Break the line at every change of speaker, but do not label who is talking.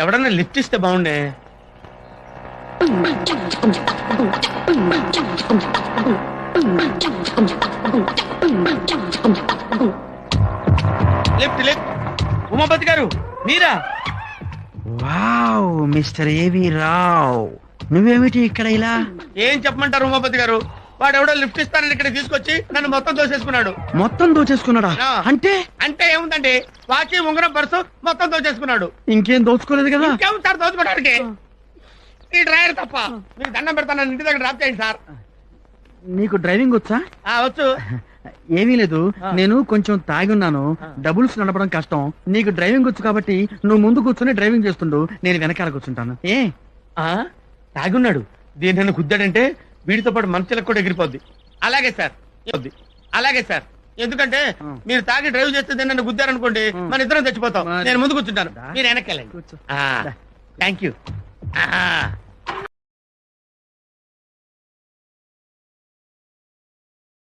ఎవడన్నా లిఫ్ట్ ఇస్తే బాగుండే. Lift lift. ఉమాపతి గారు మీరా?
వావ్, మిస్టర్ ఏవి రావ్, నువ్వేమిటి ఇక్కడ ఇలా?
ఏం చెప్పమంటారు ఉమాపతి గారు, వాడు ఎవడో లిఫ్ట్ ఇస్తానని ఇక్కడ తీసుకొచ్చి నన్ను మొత్తం దోసేసుకున్నాడు.
మొత్తం దోచేసుకున్నాడా? అంటే
అంటే ఏముందండి, వాచి ఉంగరం పర్సు మొత్తం దోచేసుకున్నాడు.
ఇంకేం దోచుకోలేదు కదా?
ఇంకేం సార్ దోచుకోవడానికి? ఈ డ్రైవర్ తప్ప. మీకు దండం పెడతాను, ఇంటి దగ్గర డ్రాప్ చేయండి సార్.
నీకు డ్రైవింగ్ వచ్చా?
వచ్చు.
ఏమీ లేదు, నేను కొంచెం తాగున్నాను, డబుల్స్ నడపడం కష్టం. నీకు డ్రైవింగ్ వచ్చు కాబట్టి నువ్వు ముందు కూర్చొని డ్రైవింగ్ చేస్తుండు, నేను వెనకాల కూర్చుంటాను. ఏ
తాగున్నాడు, దీని నన్ను గుద్దాడంటే వీడితో పాటు మనుషులకు కూడా ఎగిరిపోద్ది. అలాగే సార్, అలాగే సార్. ఎందుకంటే మీరు తాగి డ్రైవ్ చేస్తే దీన్ని నన్ను గుద్దారనుకోండి, మన ఇద్దరం చచ్చిపోతాం. నేను ముందు కూర్చుంటాను, మీరు వెనక్కి వెళ్ళండి. Thank you.